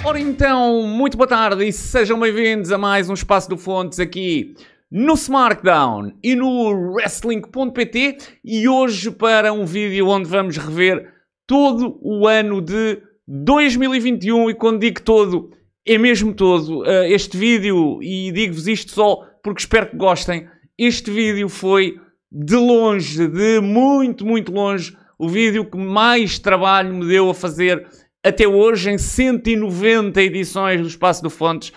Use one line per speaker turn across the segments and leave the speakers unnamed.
Ora então, muito boa tarde e sejam bem-vindos a mais um Espaço do Fontes aqui no SmackDown e no Wrestling.pt, e hoje para um vídeo onde vamos rever todo o ano de 2021, e quando digo todo, é mesmo todo. Este vídeo, e digo-vos isto só porque espero que gostem, este vídeo foi de longe, de muito longe, o vídeo que mais trabalho me deu a fazer até hoje, em 190 edições do Espaço do Fontes.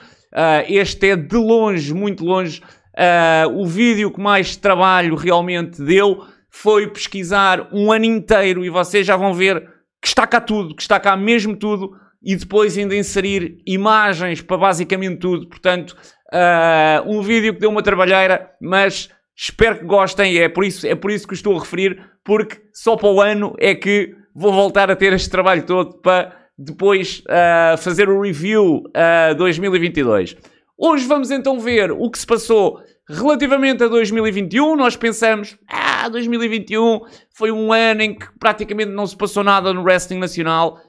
Este é de longe, muito longe, o vídeo que mais trabalho realmente deu. Foi pesquisar um ano inteiro e vocês já vão ver que está cá tudo, que está cá mesmo tudo, e depois ainda inserir imagens para basicamente tudo. Portanto, um vídeo que deu uma trabalheira, mas espero que gostem, é por isso que estou a referir, porque só para o ano é que vou voltar a ter este trabalho todo para depois fazer o review 2022. Hoje vamos então ver o que se passou relativamente a 2021. Nós pensamos, 2021 foi um ano em que praticamente não se passou nada no wrestling nacional,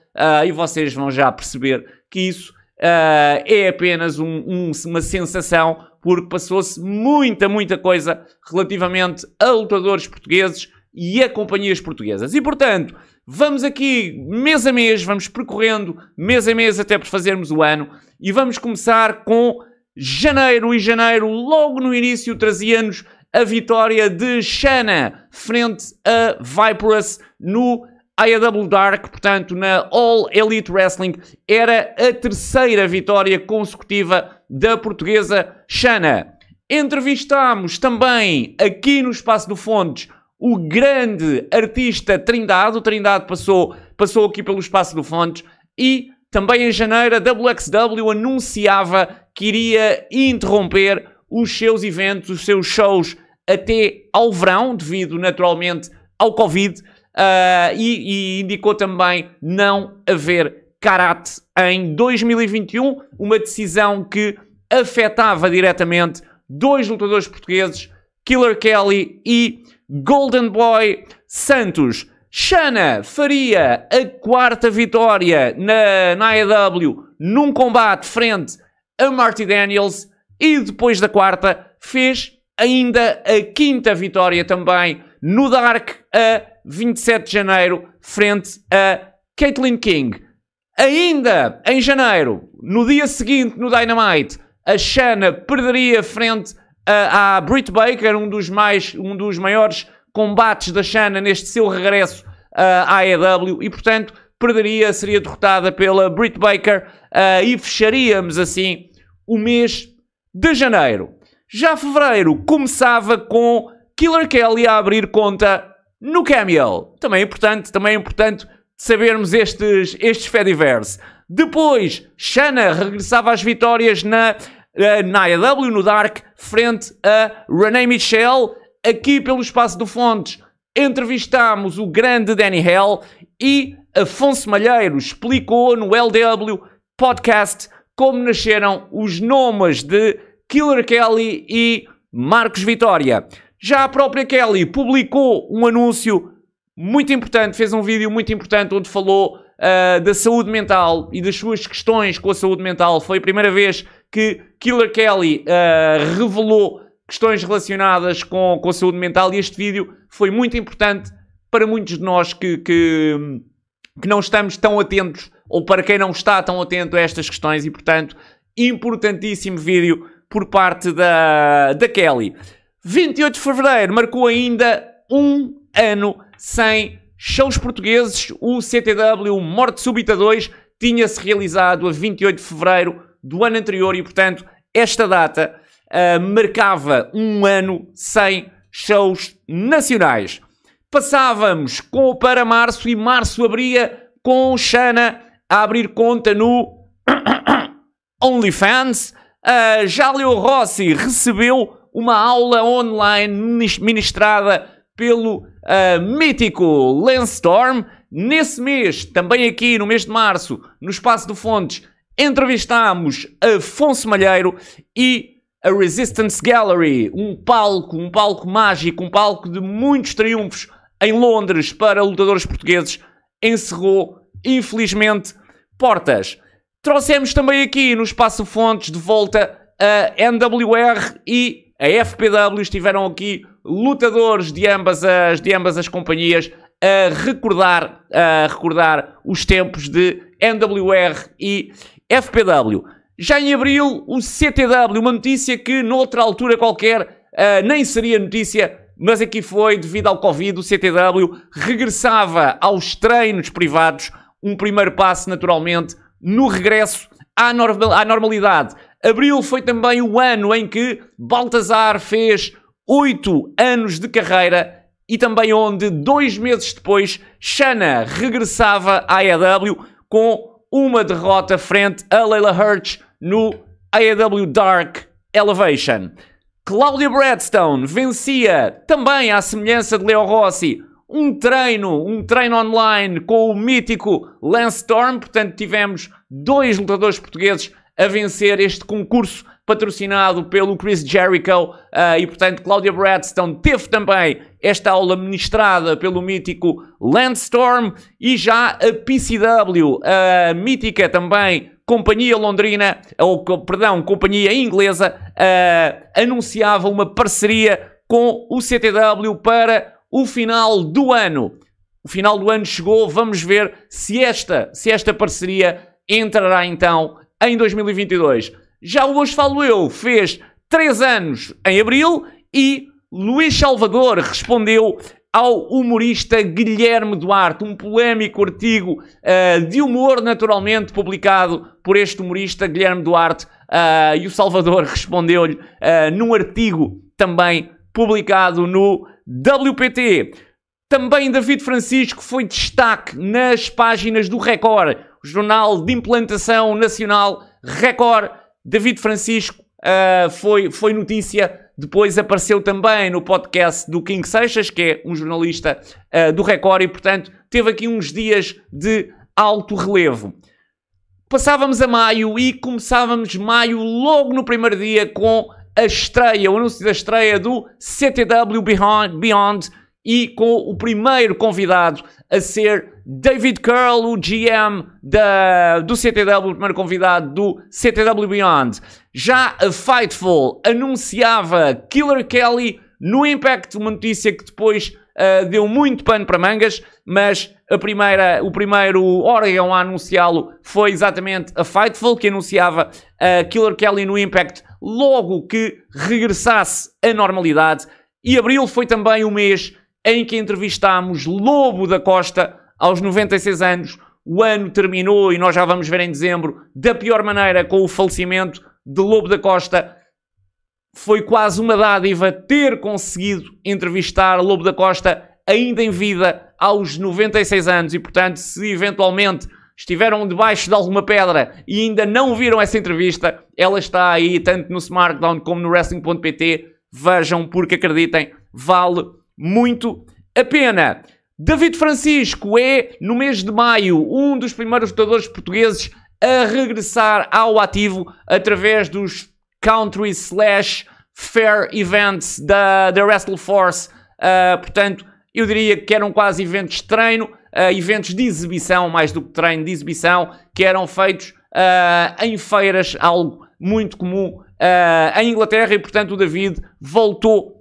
e vocês vão já perceber que isso é apenas uma sensação, porque passou-se muita coisa relativamente a lutadores portugueses e a companhias portuguesas. E, portanto, vamos aqui mês a mês, vamos percorrendo mês a mês até por fazermos o ano, e vamos começar com janeiro. E janeiro, logo no início, trazia-nos a vitória de Shanna frente a Viperous no AEW Dark, portanto, na All Elite Wrestling. Era a terceira vitória consecutiva da portuguesa Shanna. Entrevistámos também, aqui no Espaço do Fontes, o grande artista Trindade. O Trindade passou aqui pelo Espaço do Fontes, e também em janeiro a WXW anunciava que iria interromper os seus eventos, os seus shows até ao verão, devido naturalmente ao Covid, e indicou também não haver karate em 2021, uma decisão que afetava diretamente dois lutadores portugueses, Killer Kelly e Golden Boy Santos. Shanna faria a quarta vitória na AEW num combate frente a Marty Daniels, e depois da quarta fez ainda a quinta vitória também no Dark a 27 de janeiro frente a Caitlyn King. Ainda em janeiro, no dia seguinte no Dynamite, a Shanna perderia frente a Britt Baker, um dos maiores combates da Shanna neste seu regresso à AEW, e portanto seria derrotada pela Britt Baker, e fecharíamos assim o mês de janeiro. Já fevereiro começava com Killer Kelly a abrir conta no Cameo. Também é importante sabermos estes Fediverse. Depois, Shanna regressava às vitórias na AEW, no Dark, frente a Renee Michelle. Aqui pelo Espaço do Fontes entrevistámos o grande Danny Hell, e Afonso Malheiro explicou no LDW Podcast como nasceram os nomes de Killer Kelly e Marcos Vitória. Já a própria Kelly publicou um anúncio muito importante, fez um vídeo muito importante onde falou da saúde mental e das suas questões com a saúde mental. Foi a primeira vez que Killer Kelly revelou questões relacionadas com a saúde mental, e este vídeo foi muito importante para muitos de nós que não estamos tão atentos, ou para quem não está tão atento a estas questões, e portanto, importantíssimo vídeo por parte da Kelly. 28 de fevereiro marcou ainda um ano sem shows portugueses. O CTW Morte Súbita 2 tinha-se realizado a 28 de fevereiro do ano anterior, e portanto esta data marcava um ano sem shows nacionais. Passávamos para março, e março abria com Shanna a abrir conta no OnlyFans. Jálio Rossi recebeu uma aula online ministrada pelo mítico Lance Storm. Nesse mês, também aqui no mês de março, no Espaço do Fontes, entrevistámos Afonso Malheiro e a Resistance Gallery, um palco mágico, um palco de muitos triunfos em Londres para lutadores portugueses, encerrou, infelizmente, portas. Trouxemos também aqui no Espaço Fontes de volta a NWR e a FPW. Estiveram aqui lutadores de ambas as companhias a recordar os tempos de NWR e FPW. Já em abril, o CTW, uma notícia que noutra altura qualquer nem seria notícia, mas aqui foi devido ao Covid. O CTW regressava aos treinos privados, um primeiro passo naturalmente no regresso à normalidade. Abril foi também o ano em que Baltazar fez 8 anos de carreira e também onde 2 meses depois Shanna regressava à AEW com uma derrota frente a Layla Hirsch no AEW Dark Elevation. Claudia Bradstone vencia também à semelhança de Leo Rossi um treino online com o mítico Lance Storm. Portanto, tivemos 2 lutadores portugueses a vencer este concurso patrocinado pelo Chris Jericho e, portanto, Claudia Bradstone teve também esta aula ministrada pelo mítico Lance Storm. E já a PCW, a mítica também companhia londrina, companhia inglesa, anunciava uma parceria com o CTW para o final do ano. O final do ano chegou, vamos ver se esta parceria entrará então em 2022. Já o Hoje Falo Eu fez 3 anos em abril e Luís Salvador respondeu ao humorista Guilherme Duarte, um polémico artigo de humor naturalmente publicado por este humorista Guilherme Duarte, e o Salvador respondeu-lhe num artigo também publicado no WPT. Também David Francisco foi destaque nas páginas do Record, o Jornal de Implantação Nacional Record. David Francisco foi notícia, depois apareceu também no podcast do King Seixas, que é um jornalista do Record, e portanto teve aqui uns dias de alto relevo. Passávamos a maio e começávamos maio logo no primeiro dia com a estreia, o anúncio da estreia do CTW Beyond e com o primeiro convidado a ser David Curl, o GM do CTW, o primeiro convidado do CTW Beyond. Já a Fightful anunciava Killer Kelly no Impact, uma notícia que depois deu muito pano para mangas, mas o primeiro órgão a anunciá-lo foi exatamente a Fightful, que anunciava Killer Kelly no Impact logo que regressasse à normalidade. E abril foi também o mês em que entrevistámos Lobo da Costa aos 96 anos. O ano terminou e nós já vamos ver em dezembro da pior maneira com o falecimento de Lobo da Costa. Foi quase uma dádiva ter conseguido entrevistar Lobo da Costa ainda em vida aos 96 anos e, portanto, se eventualmente estiveram debaixo de alguma pedra e ainda não viram essa entrevista, ela está aí tanto no SmackDown como no Wrestling.pt. Vejam, porque acreditem, vale muito a pena. David Francisco é, no mês de maio, um dos primeiros lutadores portugueses a regressar ao ativo através dos Country/Fair Events da WrestleForce. Portanto, eu diria que eram quase eventos de treino, eventos de exibição, mais do que treino, de exibição, que eram feitos em feiras, algo muito comum em Inglaterra, e portanto o David voltou.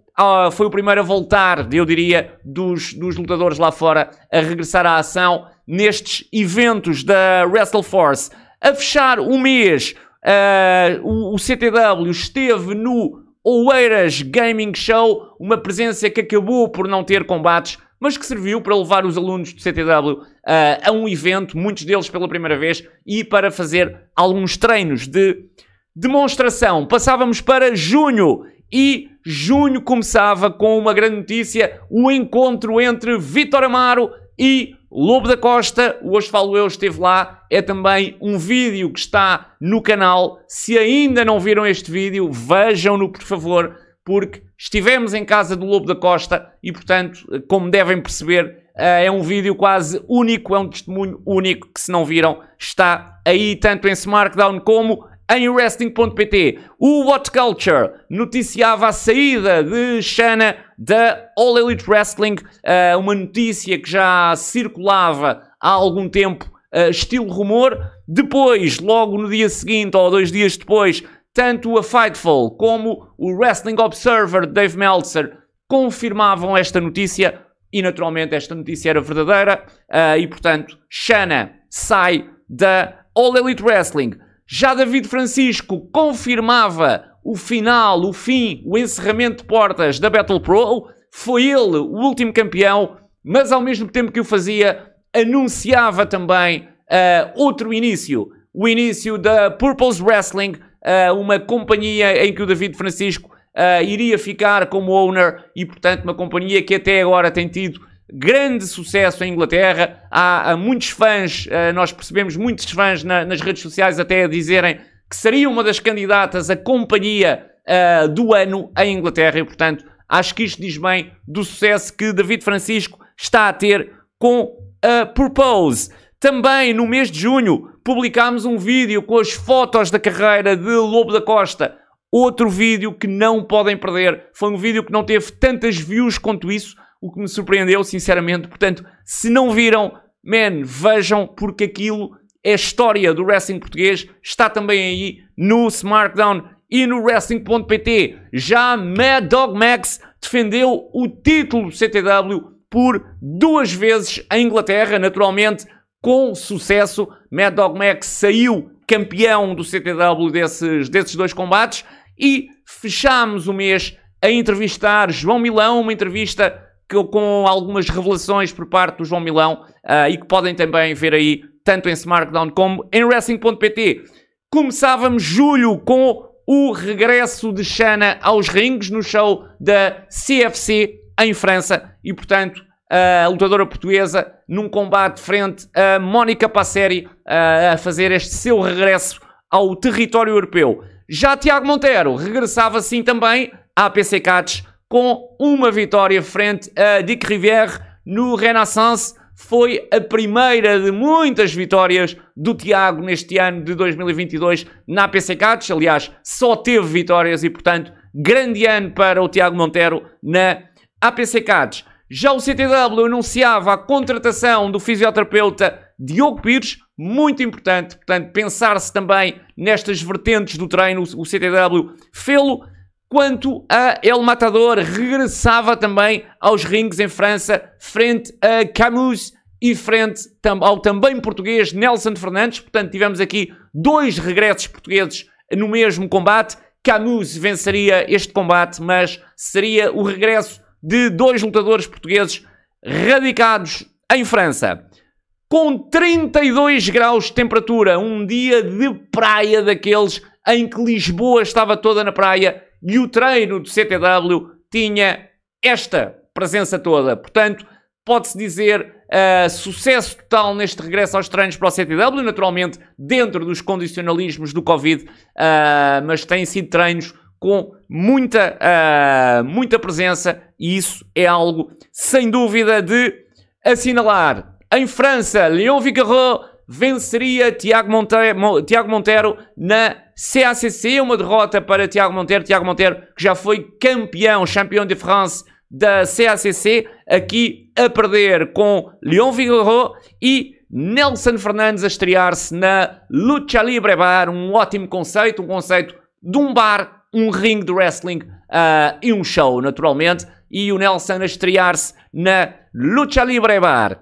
Foi o primeiro a voltar, eu diria, dos lutadores lá fora a regressar à ação nestes eventos da WrestleForce. A fechar o mês, o CTW esteve no Oeiras Gaming Show, uma presença que acabou por não ter combates, mas que serviu para levar os alunos do CTW a um evento, muitos deles pela primeira vez, e para fazer alguns treinos de demonstração. Passávamos para junho. E junho começava com uma grande notícia, o encontro entre Vítor Amaro e Lobo da Costa. O Hoje Falo Eu esteve lá, é também um vídeo que está no canal. Se ainda não viram este vídeo, vejam-no por favor, porque estivemos em casa do Lobo da Costa e, portanto, como devem perceber, é um vídeo quase único, é um testemunho único que, se não viram, está aí tanto em SmackDown como em Wrestling.pt. O What Culture noticiava a saída de Shanna da All Elite Wrestling, uma notícia que já circulava há algum tempo estilo rumor. Depois, logo no dia seguinte ou 2 dias depois, tanto a Fightful como o Wrestling Observer de Dave Meltzer confirmavam esta notícia e naturalmente esta notícia era verdadeira e portanto Shayna sai da All Elite Wrestling. Já David Francisco confirmava o final, o fim, o encerramento de portas da Battle Pro. Foi ele o último campeão, mas ao mesmo tempo que o fazia, anunciava também outro início. O início da Purpose Wrestling, uma companhia em que o David Francisco iria ficar como owner e, portanto, uma companhia que até agora tem tido grande sucesso em Inglaterra. Há muitos fãs, nós percebemos muitos fãs nas redes sociais até a dizerem que seria uma das candidatas à companhia do ano em Inglaterra e, portanto, acho que isto diz bem do sucesso que David Francisco está a ter com a Purpose. Também no mês de junho publicámos um vídeo com as fotos da carreira de Lobo da Costa. Outro vídeo que não podem perder. Foi um vídeo que não teve tantas views quanto isso, o que me surpreendeu, sinceramente. Portanto, se não viram, vejam, porque aquilo é a história do wrestling português. Está também aí no SmackDown e no Wrestling.pt. Já Mad Dog Max defendeu o título do CTW por 2 vezes em Inglaterra, naturalmente com sucesso. Mad Dog Max saiu campeão do CTW desses 2 combates e fechámos o mês a entrevistar João Milão, uma entrevista com algumas revelações por parte do João Milão e que podem também ver aí tanto em SmackDown como em Wrestling.pt. Começávamos julho com o regresso de Shayna aos rings no show da CFC em França e, portanto, a lutadora portuguesa num combate frente a Mónica Passeri a fazer este seu regresso ao território europeu. Já Tiago Monteiro regressava assim também à APC Catch com uma vitória frente a Dick Rivière no Renaissance. Foi a primeira de muitas vitórias do Tiago neste ano de 2022 na APC Catch. Aliás, só teve vitórias e, portanto, grande ano para o Tiago Monteiro na APC Catch. Já o CTW anunciava a contratação do fisioterapeuta Diogo Pires, muito importante, portanto, pensar-se também nestas vertentes do treino, o CTW fê-lo. Quanto a El Matador, regressava também aos rings em França, frente a Camus e frente ao também português Nelson Fernandes. Portanto, tivemos aqui 2 regressos portugueses no mesmo combate. Camus venceria este combate, mas seria o regresso de 2 lutadores portugueses radicados em França. Com 32 graus de temperatura, um dia de praia daqueles em que Lisboa estava toda na praia e o treino do CTW tinha esta presença toda. Portanto, pode-se dizer sucesso total neste regresso aos treinos para o CTW, naturalmente dentro dos condicionalismos do Covid, mas têm sido treinos com muita presença e isso é algo sem dúvida de assinalar. Em França, Léon Vigarot venceria Tiago Monteiro na CACC, uma derrota para Tiago Monteiro, que já foi champion de France da CACC, aqui a perder com Léon Vigarot e Nelson Fernandes a estrear-se na Lucha Libre Bar, um ótimo conceito, de um bar, um ringue de wrestling e um show, naturalmente, e o Nelson a estrear-se na Lucha Libre Bar.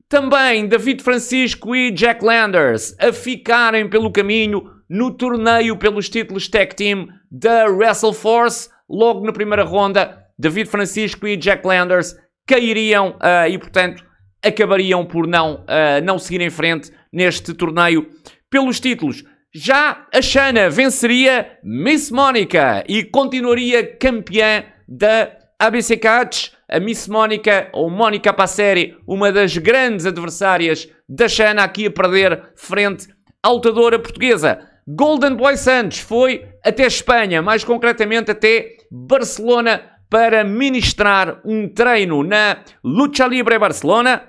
Também David Francisco e Jack Landers a ficarem pelo caminho no torneio pelos títulos Tag Team da WrestleForce. Logo na primeira ronda, David Francisco e Jack Landers cairiam e, portanto, acabariam por não seguir em frente neste torneio pelos títulos. Já a Shayna venceria Miss Mónica e continuaria campeã da ABC Catch. A Miss Mónica, ou Mónica Passeri, uma das grandes adversárias da Shayna, aqui a perder frente à lutadora portuguesa. Golden Boy Santos foi até Espanha, mais concretamente até Barcelona, para ministrar um treino na Lucha Libre Barcelona.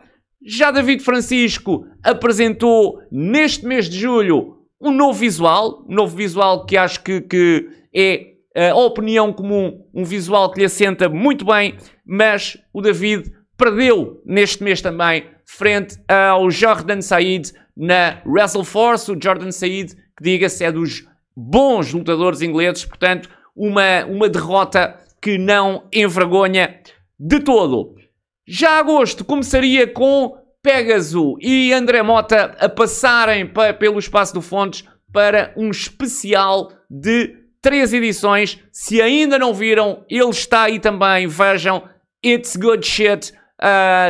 Já David Francisco apresentou neste mês de julho um novo visual que acho que é a opinião comum, um visual que lhe assenta muito bem, mas o David perdeu neste mês também frente ao Jordan Said na WrestleForce. O Jordan Said, que diga-se, é dos bons lutadores ingleses, portanto, uma derrota que não envergonha de todo. Já agosto começaria com Pégaso e André Mota a passarem pelo Espaço do Fontes para um especial de 3 edições. Se ainda não viram, ele está aí também, vejam, It's Good Shit.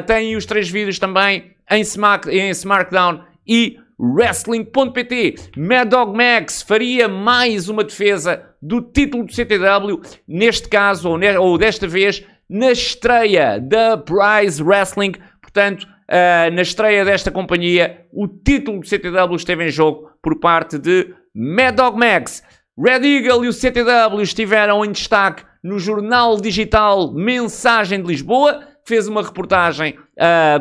Tem os 3 vídeos também em SmackDown e Wrestling.pt. Mad Dog Max faria mais uma defesa do título do CTW, neste caso, ou desta vez, na estreia da Prize Wrestling. Portanto, na estreia desta companhia, o título do CTW esteve em jogo por parte de Mad Dog Max. Red Eagle e o CTW estiveram em destaque no jornal digital Mensagem de Lisboa, fez uma reportagem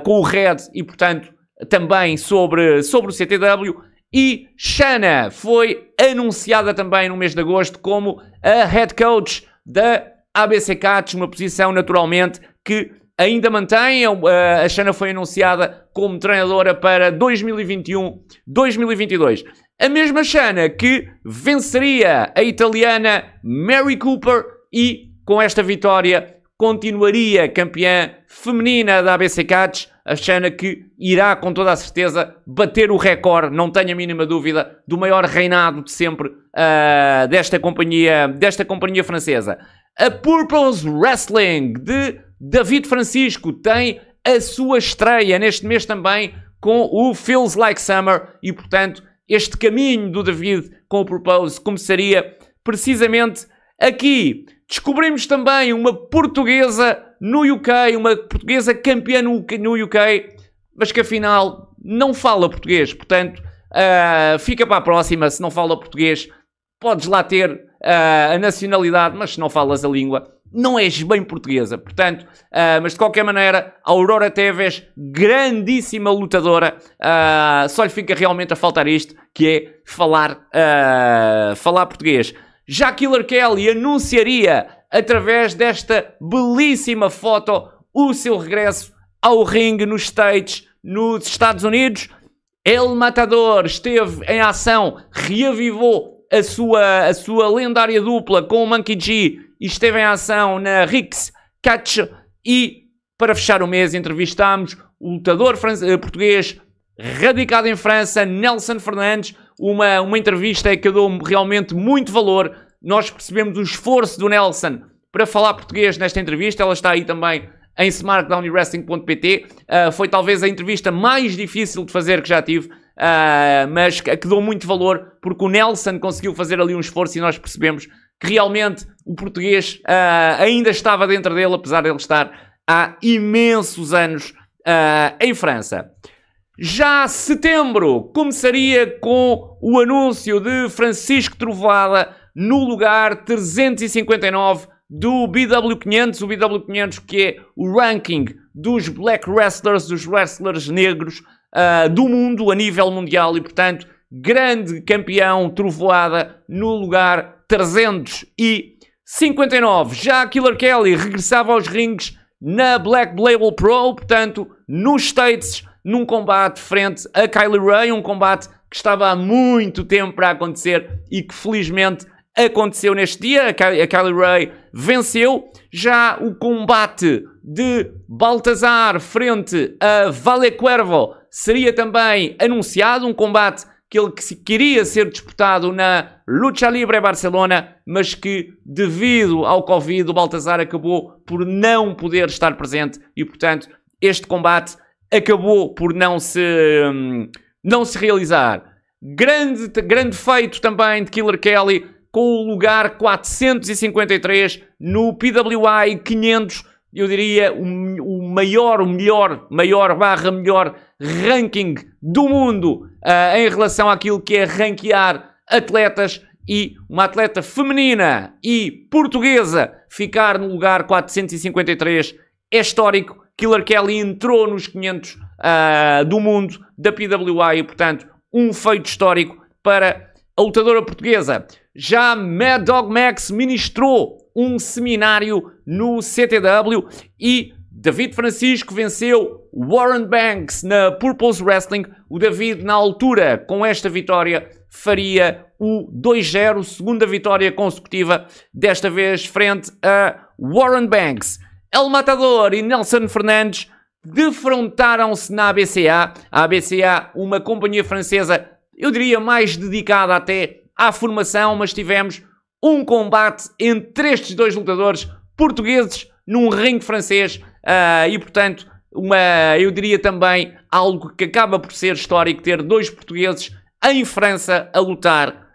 com o Red e, portanto, também sobre o CTW. E Shana foi anunciada também no mês de agosto como a head coach da ABC Cats, uma posição naturalmente que ainda mantém. A Shana foi anunciada como treinadora para 2021-2022. A mesma Shana que venceria a italiana Mary Cooper e, com esta vitória, continuaria campeã feminina da ABC Cats. A Shana que irá, com toda a certeza, bater o recorde, não tenho a mínima dúvida, do maior reinado de sempre desta companhia francesa. A Purpose Wrestling de David Francisco tem a sua estreia neste mês também com o Feels Like Summer e, portanto, este caminho do David com o Purpose começaria precisamente aqui. Descobrimos também uma portuguesa no UK, uma portuguesa campeã no UK, mas que afinal não fala português. Portanto, fica para a próxima. Se não fala português, podes lá ter a nacionalidade, mas se não falas a língua, não és bem portuguesa. Portanto, mas de qualquer maneira, a Aurora Teves, grandíssima lutadora, só lhe fica realmente a faltar isto, que é falar português. Já Killer Kelly anunciaria, através desta belíssima foto, o seu regresso ao ringue nos States, nos Estados Unidos. El Matador esteve em ação, reavivou a sua lendária dupla com o Monkey G e esteve em ação na Rix Catch. E, para fechar o mês, entrevistámos o lutador português radicado em França, Nelson Fernandes. Uma entrevista que deu realmente muito valor. Nós percebemos o esforço do Nelson para falar português nesta entrevista. Ela está aí também em SmackDown e Wrestling.pt. Foi talvez a entrevista mais difícil de fazer que já tive, mas que deu muito valor, porque o Nelson conseguiu fazer ali um esforço e nós percebemos que realmente o português ainda estava dentro dele, apesar de ele estar há imensos anos em França. Já setembro começaria com o anúncio de Francisco Trovada no lugar 359 do BW500. O BW500, que é o ranking dos black wrestlers, dos wrestlers negros do mundo, a nível mundial. E, portanto, grande campeão Trovoada no lugar 359. Já Killer Kelly regressava aos rings na Black Label Pro, portanto, nos States, num combate frente a Kylie Ray, um combate que estava há muito tempo para acontecer e que felizmente aconteceu neste dia. A Kylie Ray venceu. Já o combate de Baltazar frente a Vale Cuervo seria também anunciado, um combate que ele queria ser disputado na Lucha Libre Barcelona, mas que, devido ao Covid, o Baltazar acabou por não poder estar presente e, portanto, este combate acabou por não se realizar. Grande feito também de Killer Kelly, com o lugar 453 no PWI 500, eu diria o melhor ranking do mundo em relação àquilo que é ranquear atletas, e uma atleta feminina e portuguesa ficar no lugar 453 é histórico. Killer Kelly entrou nos 500 do mundo da PWI e, portanto, um feito histórico para a lutadora portuguesa. Já Mad Dog Max ministrou um seminário no CTW e David Francisco venceu Warren Banks na Purpose Wrestling. O David, na altura, com esta vitória, faria o 2-0, segunda vitória consecutiva, desta vez frente a Warren Banks. El Matador e Nelson Fernandes defrontaram-se na ABCA. A ABCA, uma companhia francesa, eu diria mais dedicada até à formação, mas tivemos um combate entre estes dois lutadores portugueses num ringue francês e, portanto, eu diria também algo que acaba por ser histórico, ter dois portugueses em França a lutar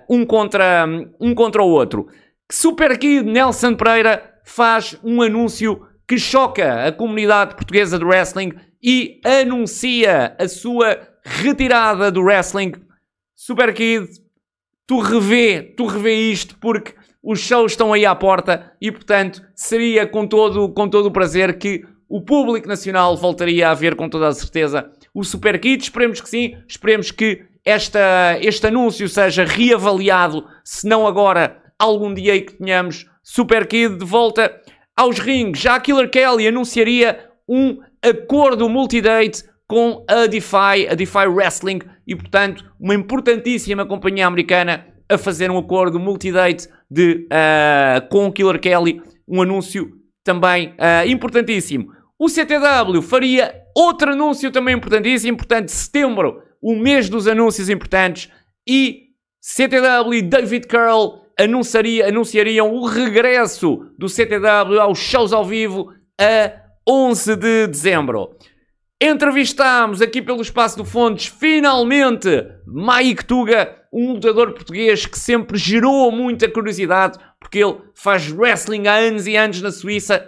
um contra o outro. Super Kid Nelson Pereira faz um anúncio que choca a comunidade portuguesa do wrestling e anuncia a sua retirada do wrestling. Super Kid, tu revê isto porque os shows estão aí à porta e, portanto, seria com todo o prazer que o público nacional voltaria a ver com toda a certeza o Super Kid. Esperemos que sim, esperemos que este anúncio seja reavaliado, se não agora, algum dia aí que tenhamos Super Kid de volta aos rings. Já a Killer Kelly anunciaria um acordo multidate com a Defy Wrestling e, portanto, uma importantíssima companhia americana a fazer um acordo multidate com o Killer Kelly, um anúncio também importantíssimo. O CTW faria outro anúncio também importantíssimo, portanto, setembro, o mês dos anúncios importantes, e CTW e David Curl anunciariam o regresso do CTW aos shows ao vivo a 11 de dezembro. Entrevistámos aqui pelo Espaço do Fontes, finalmente, Mike Tuga, um lutador português que sempre gerou muita curiosidade, porque ele faz wrestling há anos e anos na Suíça,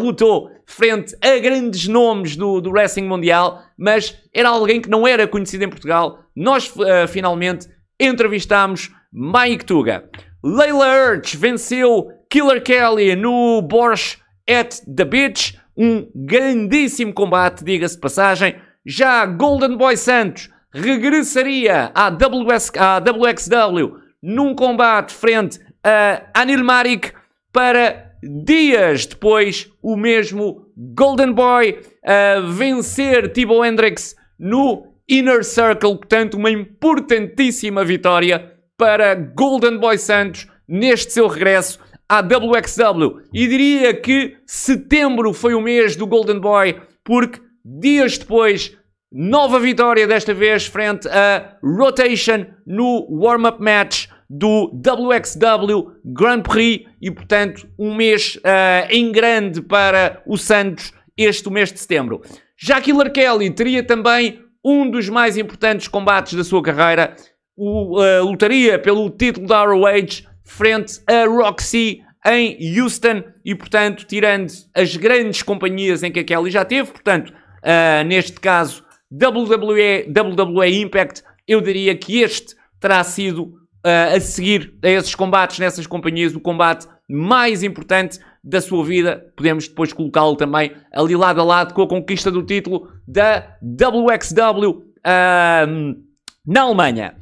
lutou frente a grandes nomes do wrestling mundial, mas era alguém que não era conhecido em Portugal. Nós finalmente entrevistámos Mike Tuga. Layla Hirsch venceu Killer Kelly no Borscht at the Beach, um grandíssimo combate, diga-se de passagem. Já Golden Boy Santos regressaria à WXW num combate frente a Anil Marik, para dias depois o mesmo Golden Boy vencer Thibaut Hendricks no Inner Circle. Portanto, uma importantíssima vitória para Golden Boy Santos neste seu regresso à WXW. E diria que setembro foi o mês do Golden Boy, porque dias depois, nova vitória, desta vez frente a Rotation no warm-up match do WXW Grand Prix, e portanto um mês em grande para o Santos este mês de setembro. Já Killer Kelly teria também um dos mais importantes combates da sua carreira, lutaria pelo título da ROH frente a Roxy em Houston, e portanto tirando as grandes companhias em que a Kelly já teve, portanto neste caso WWE Impact, eu diria que este terá sido, a seguir a esses combates nessas companhias, o combate mais importante da sua vida. Podemos depois colocá-lo também ali lado a lado com a conquista do título da WXW na Alemanha.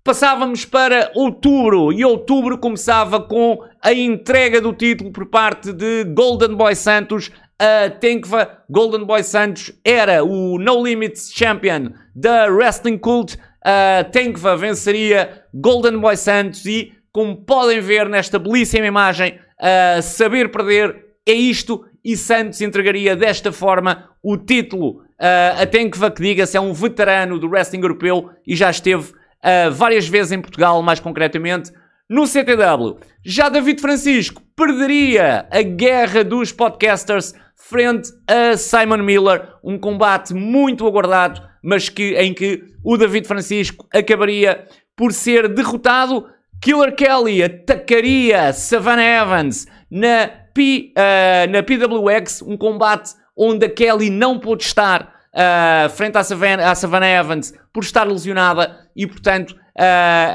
Passávamos para outubro, e outubro começava com a entrega do título por parte de Golden Boy Santos a Tenkva. Golden Boy Santos era o No Limits Champion da Wrestling Cult. Tenkva venceria Golden Boy Santos e, como podem ver nesta belíssima imagem, saber perder é isto, e Santos entregaria desta forma o título a Tenkva, que, diga-se, é um veterano do wrestling europeu e já esteve várias vezes em Portugal, mais concretamente no CTW. Já David Francisco perderia a guerra dos podcasters frente a Simon Miller, um combate muito aguardado, mas em que o David Francisco acabaria por ser derrotado. Killer Kelly atacaria Savannah Evans na PWX, um combate onde a Kelly não pôde estar frente à Savannah Evans por estar lesionada, e portanto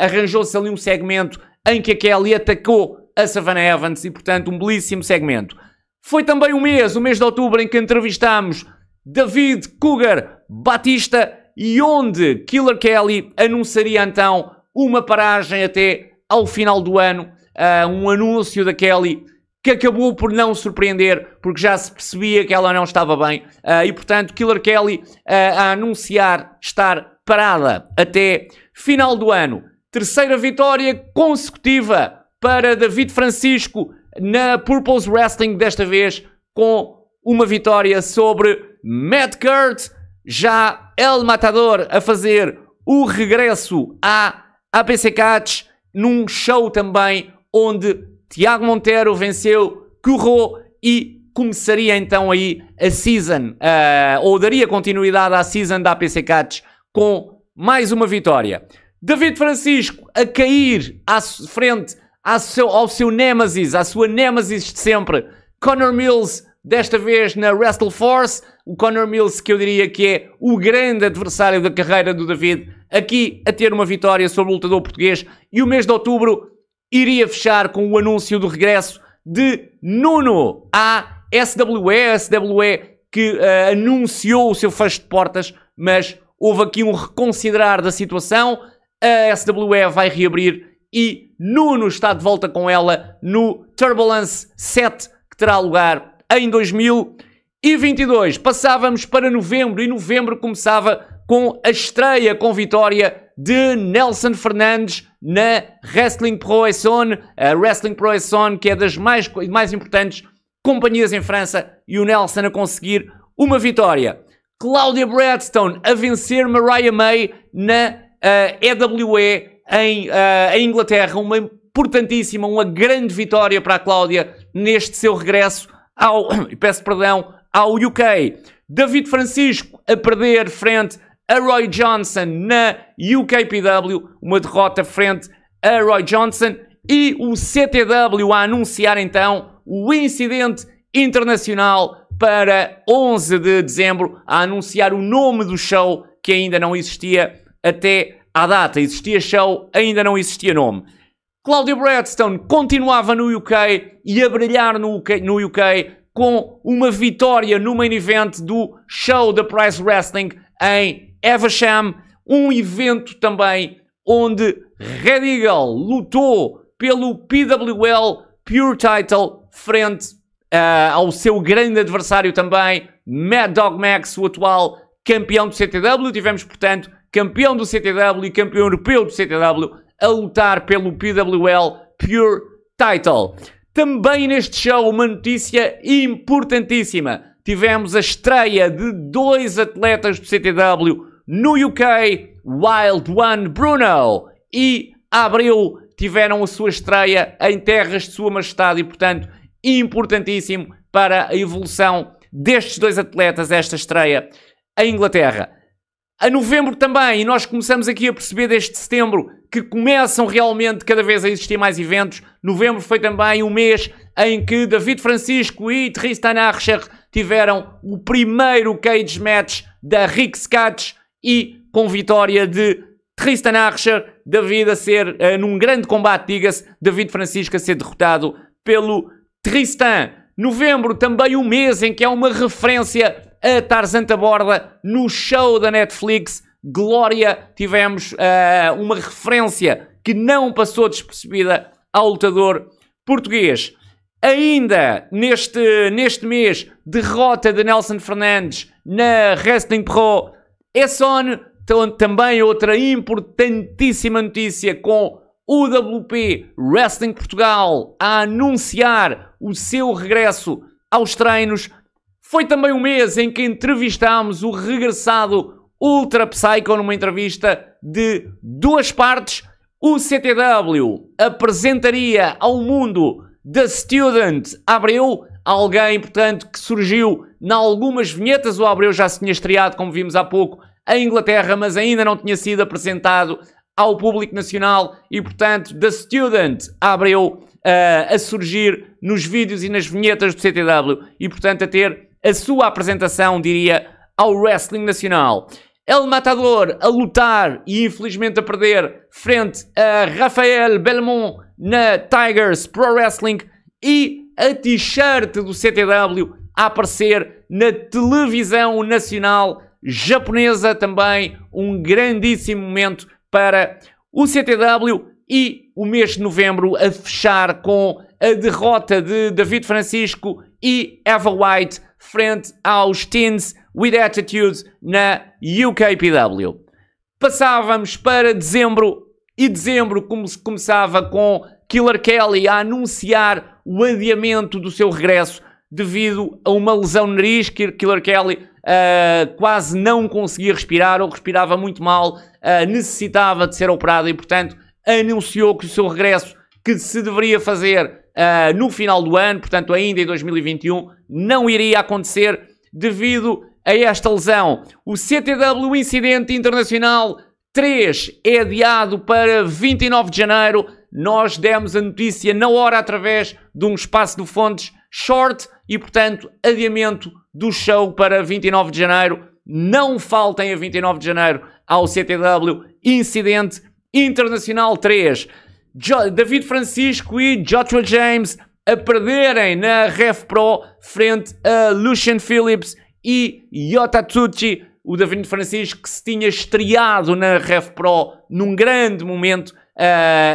arranjou-se ali um segmento em que a Kelly atacou a Savannah Evans, e portanto um belíssimo segmento. Foi também o mês de outubro, em que entrevistámos David Cougar Batista, e onde Killer Kelly anunciaria então uma paragem até ao final do ano, um anúncio da Kelly que acabou por não surpreender, porque já se percebia que ela não estava bem. E, portanto, Killer Kelly a anunciar estar parada até final do ano. Terceira vitória consecutiva para David Francisco na Purpose Wrestling, desta vez com uma vitória sobre Matt Curt. Já El Matador a fazer o regresso à APC Catch, num show também onde Tiago Monteiro venceu Curro e começaria então aí a season, ou daria continuidade à season da APC Catch com mais uma vitória. David Francisco a cair à frente ao seu Nemesis, à sua Nemesis de sempre, Connor Mills, desta vez na Wrestle Force. O Connor Mills, que eu diria que é o grande adversário da carreira do David, aqui a ter uma vitória sobre o lutador português. E o mês de outubro iria fechar com o anúncio do regresso de Nuno à SWE que anunciou o seu fecho de portas, mas houve aqui um reconsiderar da situação. A SWE vai reabrir e Nuno está de volta com ela no Turbulence 7, que terá lugar em 2022. Passávamos para novembro, e novembro começava com a estreia com vitória de Nelson Fernandes na Wrestling Pro Essonne. A Wrestling Pro Essonne, que é das mais importantes companhias em França, e o Nelson a conseguir uma vitória. Claudia Bradstone a vencer Mariah May na EWE em Inglaterra. Uma importantíssima, uma grande vitória para a Cláudia neste seu regresso ao UK. David Francisco a perder frente a Roy Johnson na UKPW, uma derrota frente a Roy Johnson, e o CTW a anunciar então o incidente internacional para 11 de dezembro, a anunciar o nome do show, que ainda não existia até à data. Existia show, ainda não existia nome. Claudia Bradstone continuava no UK e a brilhar no UK com uma vitória no main event do show da Price Wrestling em Evesham, um evento também onde Red Eagle lutou pelo PWL Pure Title frente ao seu grande adversário também, Mad Dog Max, o atual campeão do CTW. Tivemos, portanto, campeão do CTW e campeão europeu do CTW a lutar pelo PWL Pure Title. Também neste show, uma notícia importantíssima. Tivemos a estreia de 2 atletas do CTW no UK, Wild One Bruno e Abreu, tiveram a sua estreia em terras de Sua Majestade e, portanto, importantíssimo para a evolução destes 2 atletas, esta estreia em Inglaterra. A novembro também, e nós começamos aqui a perceber desde setembro que começam realmente cada vez a existir mais eventos. Novembro foi também um mês em que David Francisco e Tristan Archer tiveram o primeiro cage match da Rix Catch, e com vitória de Tristan Archer, David a ser, num grande combate, diga-se, David Francisco a ser derrotado pelo Tristan. Novembro também um mês em que há uma referência a Tarzan Taborda no show da Netflix Glória. Tivemos uma referência que não passou despercebida ao lutador português. Ainda neste mês, derrota de Nelson Fernandes na Wrestling Pro Essonne. Também outra importantíssima notícia, com o WP Wrestling Portugal a anunciar o seu regresso aos treinos. Foi também um mês em que entrevistámos o regressado Ultra Psycho numa entrevista de 2 partes. O CTW apresentaria ao mundo The Student Abreu, alguém, portanto, que surgiu em algumas vinhetas. O Abreu já se tinha estreado, como vimos há pouco, em Inglaterra, mas ainda não tinha sido apresentado ao público nacional, e, portanto, The Student Abreu a surgir nos vídeos e nas vinhetas do CTW e, portanto, a ter a sua apresentação, diria, ao wrestling nacional. El Matador a lutar e infelizmente a perder frente a Rafael Belmont na Tigers Pro Wrestling, e a t-shirt do CTW a aparecer na televisão nacional japonesa. Também um grandíssimo momento para o CTW. E o mês de novembro a fechar com a derrota de David Francisco e Eva White frente aos Teens with Attitude na UKPW. Passávamos para dezembro, e dezembro começava com Killer Kelly a anunciar o adiamento do seu regresso devido a uma lesão no nariz. Killer Kelly quase não conseguia respirar ou respirava muito mal, necessitava de ser operado e, portanto, anunciou que o seu regresso, que se deveria fazer no final do ano, portanto ainda em 2021, não iria acontecer devido a esta lesão. O CTW Incidente Internacional 3 é adiado para 29 de janeiro. Nós demos a notícia na hora através de um espaço de fontes short e, portanto, adiamento do show para 29 de janeiro. Não faltem a 29 de janeiro ao CTW Incidente Internacional 3. David Francisco e Joshua James a perderem na Rev Pro frente a Lucian Phillips e Yota Tsuchi. O David Francisco, que se tinha estreado na Rev Pro num grande momento,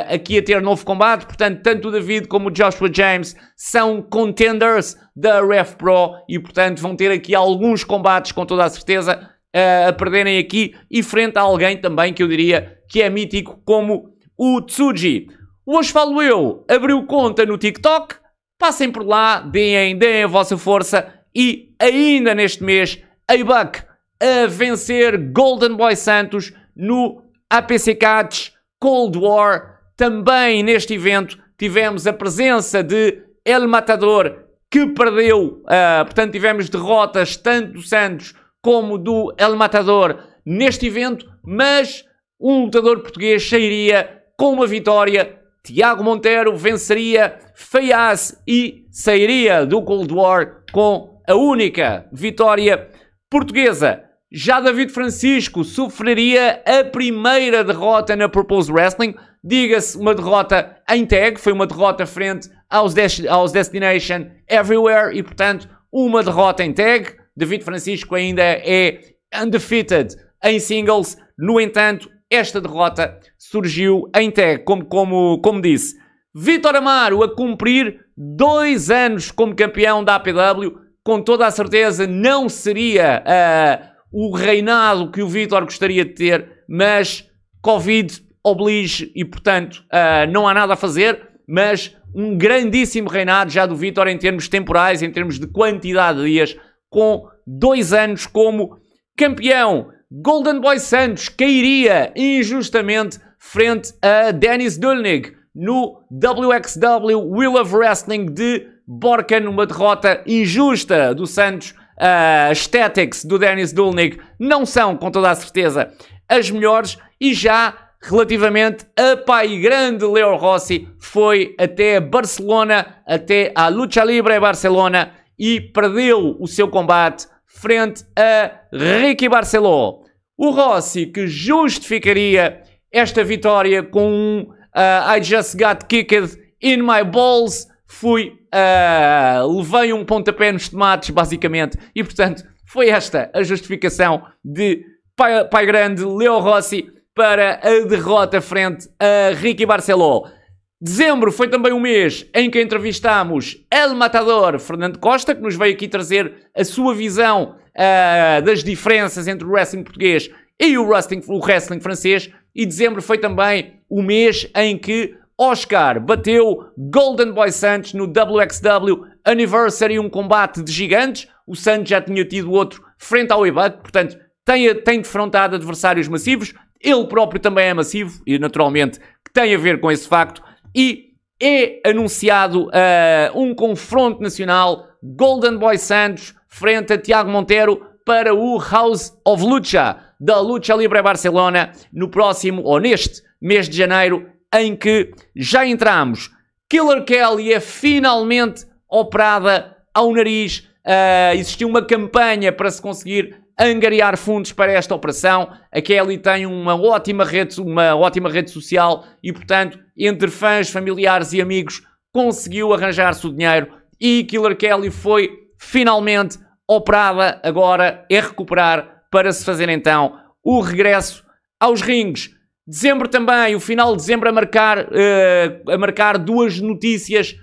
aqui a ter novo combate. Portanto, tanto o David como o Joshua James são contenders da Rev Pro e, portanto, vão ter aqui alguns combates, com toda a certeza, a perderem aqui e frente a alguém também que eu diria que é mítico, como o Tsuji. Hoje falo eu, abriu conta no TikTok, passem por lá, deem a vossa força e ainda neste mês, A-Buck a vencer Golden Boy Santos no APC Catch Cold War. Também neste evento tivemos a presença de El Matador, que perdeu, portanto tivemos derrotas tanto do Santos como do El Matador neste evento, mas um lutador português sairia com uma vitória. Tiago Monteiro venceria Fayaz e sairia do Cold War com a única vitória portuguesa. Já David Francisco sofreria a primeira derrota na Purpose Wrestling. Diga-se, uma derrota em tag. Foi uma derrota frente aos Destination Everywhere e, portanto, uma derrota em tag. David Francisco ainda é undefeated em singles. No entanto, esta derrota surgiu em tag, como disse. Vítor Amaro a cumprir 2 anos como campeão da APW. Com toda a certeza não seria o reinado que o Vítor gostaria de ter, mas Covid oblige e, portanto, não há nada a fazer. Mas um grandíssimo reinado já do Vítor em termos temporais, em termos de quantidade de dias, com 2 anos como campeão. Golden Boy Santos cairia injustamente frente a Dennis Dulnig no WXW Wheel of Wrestling de Borken, uma derrota injusta do Santos. As tactics do Dennis Dulnig não são, com toda a certeza, as melhores. E já relativamente a pai grande Leo Rossi, foi até Barcelona, até a Lucha Libre Barcelona, e perdeu o seu combate frente a Ricky Barceló. O Rossi, que justificaria esta vitória com I just got kicked in my balls, levei um pontapé nos tomates, basicamente, e portanto foi esta a justificação de pai grande Leo Rossi para a derrota frente a Ricky Barceló. Dezembro foi também um mês em que entrevistámos El Matador Fernando Costa, que nos veio aqui trazer a sua visão das diferenças entre o wrestling português e o wrestling francês. E dezembro foi também o mês em que Oscar bateu Golden Boy Santos no WXW Anniversary, um combate de gigantes. O Santos já tinha tido outro frente ao A-Buck, portanto tem defrontado adversários massivos. Ele próprio também é massivo e naturalmente que tem a ver com esse facto. E é anunciado um confronto nacional, Golden Boy Santos frente a Tiago Monteiro, para o House of Lucha da Lucha Libre Barcelona no próximo, ou neste mês de janeiro, em que já entramos. Killer Kelly é finalmente operada ao nariz. Existiu uma campanha para se conseguir angariar fundos para esta operação. A Kelly tem uma ótima rede social e, portanto, entre fãs, familiares e amigos, conseguiu arranjar-se o dinheiro e Killer Kelly foi finalmente operada. Agora é recuperar para se fazer então o regresso aos rings. Dezembro também, o final de dezembro a marcar 2 notícias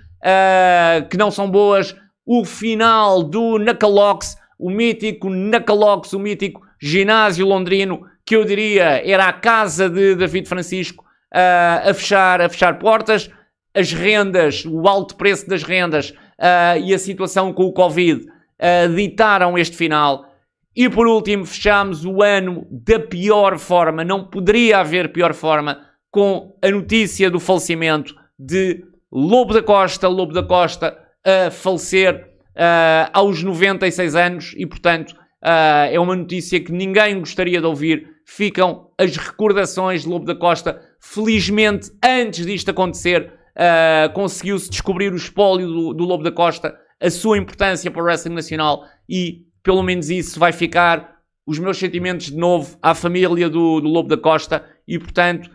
que não são boas. O final do Knuckleox, o mítico Knuckleox, o mítico ginásio londrino, que eu diria era a casa de David Francisco, a fechar portas. As rendas, o alto preço das rendas e a situação com o Covid ditaram este final. E por último, fechamos o ano da pior forma, não poderia haver pior forma, com a notícia do falecimento de Lobo da Costa. Lobo da Costa a falecer aos 96 anos e, portanto, é uma notícia que ninguém gostaria de ouvir. Ficam as recordações de Lobo da Costa. Felizmente, antes disto acontecer, conseguiu-se descobrir o espólio do Lobo da Costa, a sua importância para o wrestling nacional, e pelo menos isso vai ficar. Os meus sentimentos de novo à família do Lobo da Costa. E portanto,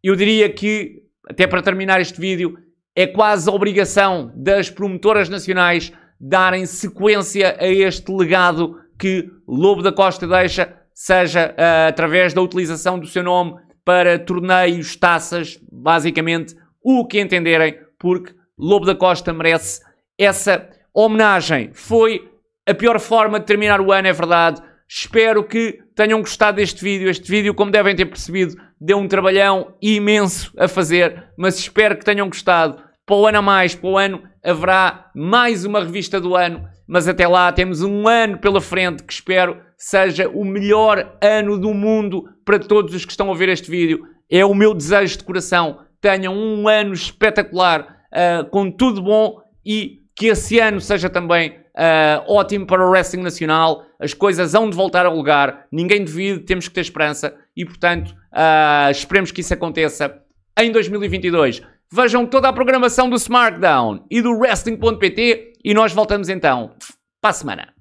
eu diria que, até para terminar este vídeo, é quase a obrigação das promotoras nacionais darem sequência a este legado que Lobo da Costa deixa, seja através da utilização do seu nome para torneios, taças, basicamente o que entenderem, porque Lobo da Costa merece essa homenagem. Foi a pior forma de terminar o ano, é verdade. Espero que tenham gostado deste vídeo. Este vídeo, como devem ter percebido, deu um trabalhão imenso a fazer, mas espero que tenham gostado. Para o ano a mais, para o ano haverá mais uma revista do ano, mas até lá temos um ano pela frente que espero seja o melhor ano do mundo para todos os que estão a ver este vídeo. É o meu desejo de coração. Tenham um ano espetacular, com tudo bom, e que esse ano seja também ótimo para o wrestling nacional. As coisas hão de voltar ao lugar. Ninguém divide, temos que ter esperança. E, portanto, esperemos que isso aconteça em 2022. Vejam toda a programação do SmackDown e do Wrestling.pt e nós voltamos então para a semana.